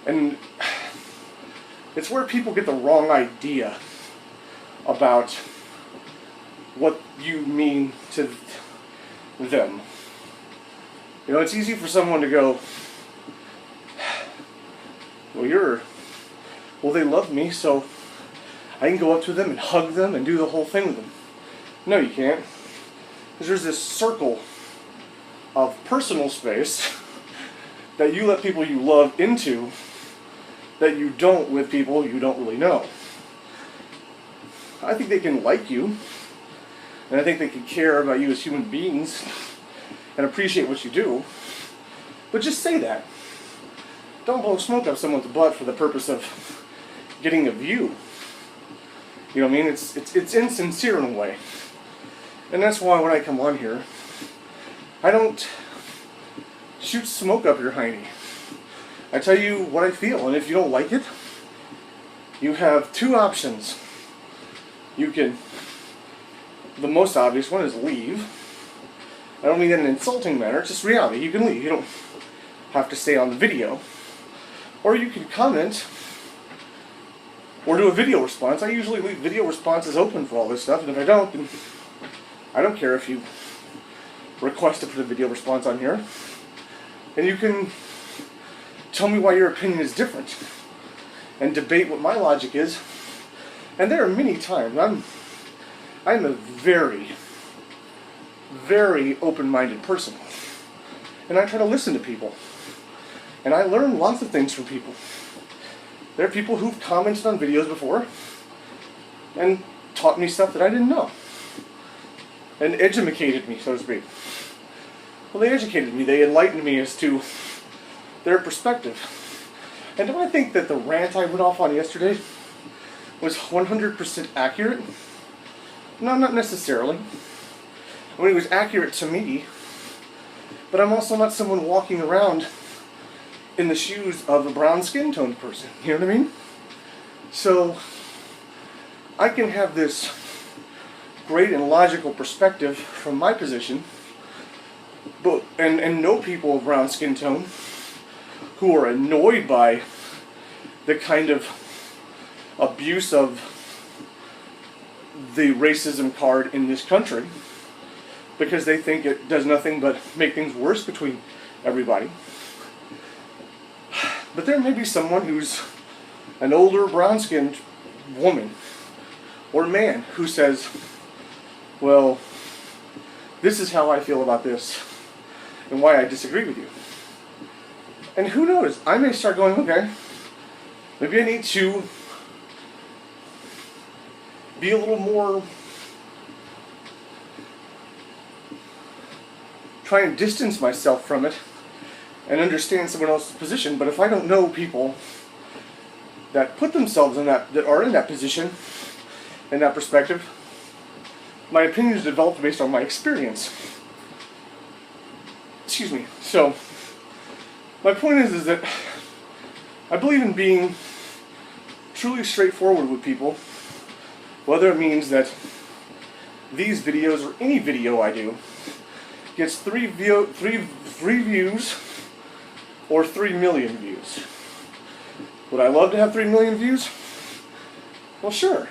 And it's where people get the wrong idea about what you mean to them. You know, it's easy for someone to go, well, they love me, so I can go up to them and hug them and do the whole thing with them. No, you can't. Because there's this circle of personal space that you let people you love into that you don't with people you don't really know. I think they can like you, and I think they can care about you as human beings and appreciate what you do, but just say that. Don't blow smoke up someone's butt for the purpose of getting a view. You know what I mean? It's insincere in a way. And that's why when I come on here, I don't shoot smoke up your hiney. I tell you what I feel, and if you don't like it, you have two options. You can, the most obvious one is leave. I don't mean that in an insulting manner, it's just reality. You can leave, you don't have to stay on the video. Or you can comment, or do a video response. I usually leave video responses open for all this stuff, and if I don't, then I don't care if you request to put a video response on here. And you can tell me why your opinion is different, and debate what my logic is. And there are many times, I'm a very, very open-minded person. And I try to listen to people. And I learn lots of things from people. There are people who've commented on videos before and taught me stuff that I didn't know. And educated me, so to speak. Well, they educated me. They enlightened me as to their perspective. And do I think that the rant I went off on yesterday was 100% accurate? No, not necessarily. I mean, it was accurate to me, but I'm also not someone walking around in the shoes of a brown skin toned person. You know what I mean? So, I can have this great and logical perspective from my position, but and know people of brown skin tone who are annoyed by the kind of abuse of the racism card in this country, because they think it does nothing but make things worse between everybody. But there may be someone who's an older brown-skinned woman or man who says, well, this is how I feel about this and why I disagree with you. And who knows, I may start going, okay, maybe I need to be a little more, try and distance myself from it and understand someone else's position. But if I don't know people that put themselves in that are in that position, in that perspective, my opinion is developed based on my experience. Excuse me. So, my point is that I believe in being truly straightforward with people, whether it means that these videos or any video I do gets 3 views or 3 million views. Would I love to have 3 million views? Well, sure.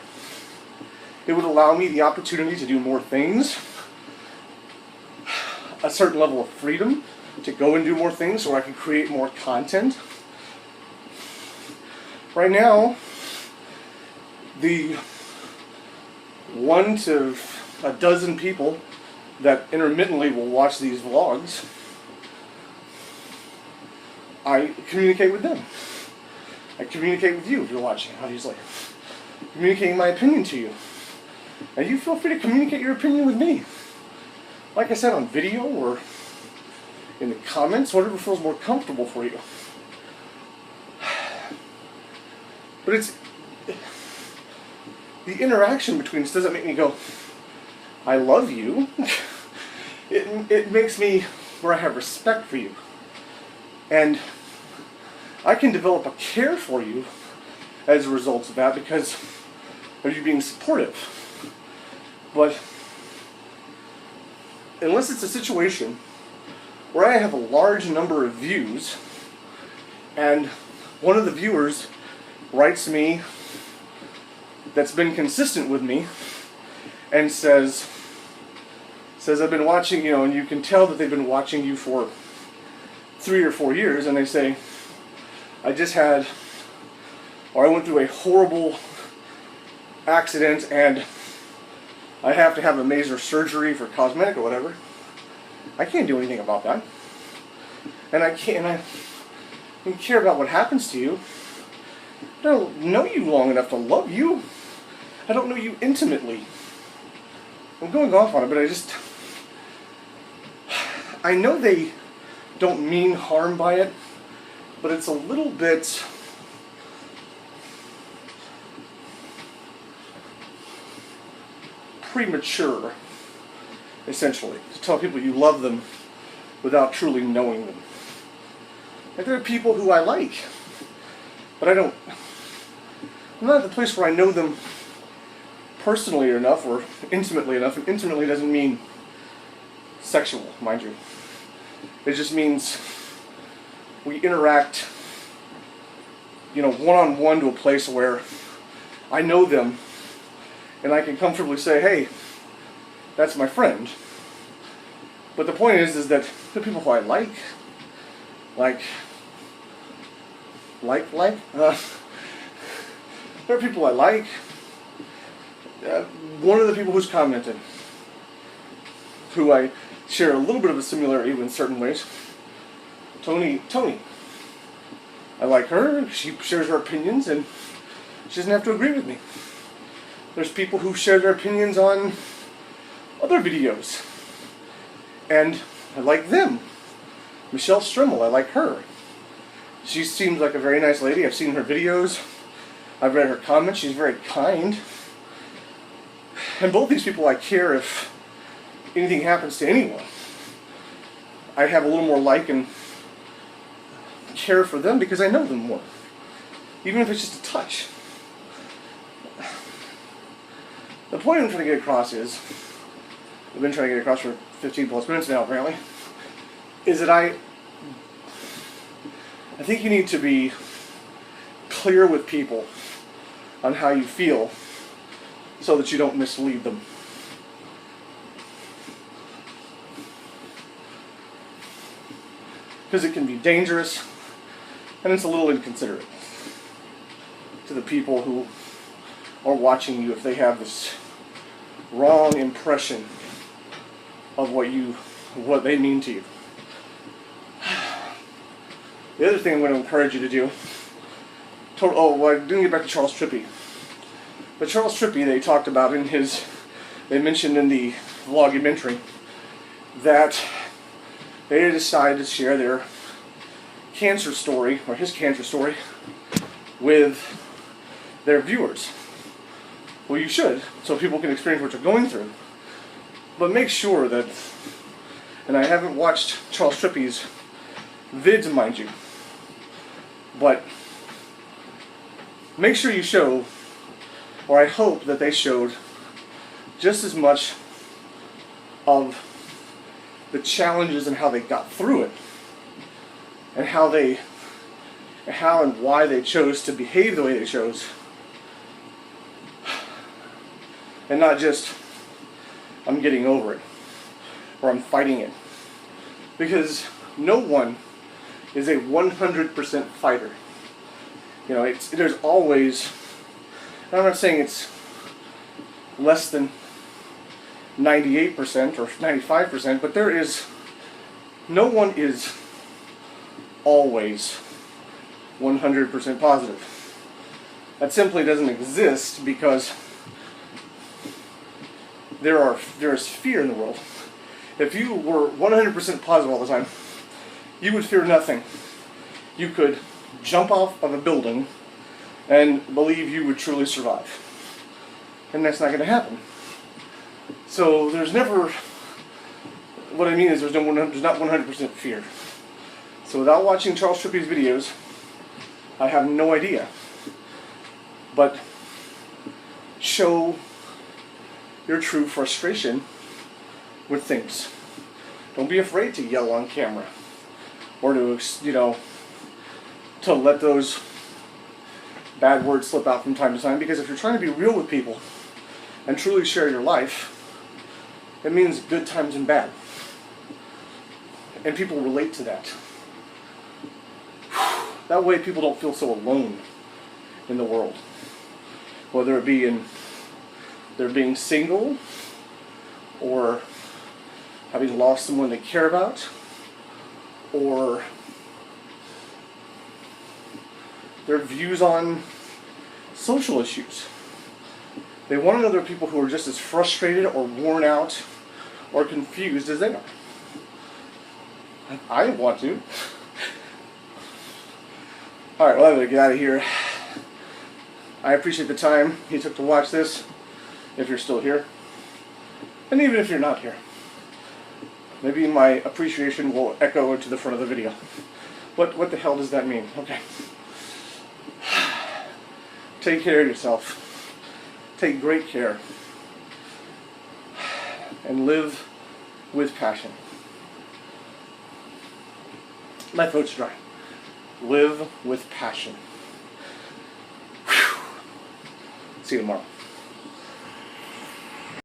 It would allow me the opportunity to do more things, a certain level of freedom to go and do more things so I can create more content. Right now, the 1 to a dozen people that intermittently will watch these vlogs, I communicate with them. I communicate with you if you're watching, obviously. Communicating my opinion to you. And you feel free to communicate your opinion with me. Like I said, on video or in the comments, whatever feels more comfortable for you. But it's the interaction between us doesn't make me go, I love you. It makes me where I have respect for you. And I can develop a care for you as a result of that because of you being supportive. But unless it's a situation where I have a large number of views and one of the viewers writes me that's been consistent with me and says I've been watching, and you can tell that they've been watching you for 3 or 4 years, and they say, I went through a horrible accident and I have to have a major surgery for cosmetic or whatever. I can't do anything about that. And I don't care about what happens to you. I don't know you long enough to love you. I don't know you intimately. I'm going off on it, but I know they don't mean harm by it, but it's a little bit premature, essentially, to tell people you love them without truly knowing them. Like, there are people who I like, but I'm not at the place where I know them personally enough or intimately enough, and intimately doesn't mean sexual, mind you. It just means we interact, one-on-one to a place where I know them and I can comfortably say, hey, that's my friend. But the point is that the people who I there are people I like. One of the people who's commented, who I share a little bit of a similarity in certain ways, Tony. I like her, she shares her opinions, and she doesn't have to agree with me. There's people who share their opinions on other videos, and I like them. Michelle Strimmel, I like her. She seems like a very nice lady. I've seen her videos. I've read her comments. She's very kind. And both these people I care if anything happens to anyone. I have a little more like and care for them because I know them more. Even if it's just a touch. The point I'm trying to get across is, I've been trying to get across for 15 plus minutes now apparently, is that I think you need to be clear with people on how you feel so that you don't mislead them. Because it can be dangerous and it's a little inconsiderate to the people who are watching you if they have this wrong impression of what they mean to you. The other thing I'm going to encourage you to do, I didn't get back to Charles Trippy. But Charles Trippy, they talked about they mentioned in the Vlogumentary that they decided to share their cancer story, or his cancer story, with their viewers. Well, you should, so people can experience what you're going through. But make sure that, and I haven't watched Charles Trippy's vids, mind you, but make sure you show, or I hope that they showed, just as much of the challenges and how they got through it, and how and why they chose to behave the way they chose, and not just, I'm getting over it, or I'm fighting it. Because no one is a 100% fighter. There's always, and I'm not saying it's less than 98% or 95%, but no one is always 100% positive. That simply doesn't exist because there is fear in the world. If you were 100% positive all the time, you would fear nothing. You could jump off of a building and believe you would truly survive. And that's not going to happen. So there's never, what I mean is there's not 100% fear. So without watching Charles Trippy's videos, I have no idea. But show your true frustration with things. Don't be afraid to yell on camera, or to let those bad words slip out from time to time, because if you're trying to be real with people and truly share your life, it means good times and bad. And people relate to that. That way people don't feel so alone in the world. Whether it be in their being single, or having lost someone they care about, or their views on social issues. They want to know there are people who are just as frustrated or worn out or confused as they are. I want to. Alright, well, I'm going to get out of here. I appreciate the time you took to watch this, if you're still here. And even if you're not here. Maybe my appreciation will echo into the front of the video. What the hell does that mean? Okay. Take care of yourself. Take great care. And live with passion. My throat's dry. Live with passion. Whew. See you tomorrow.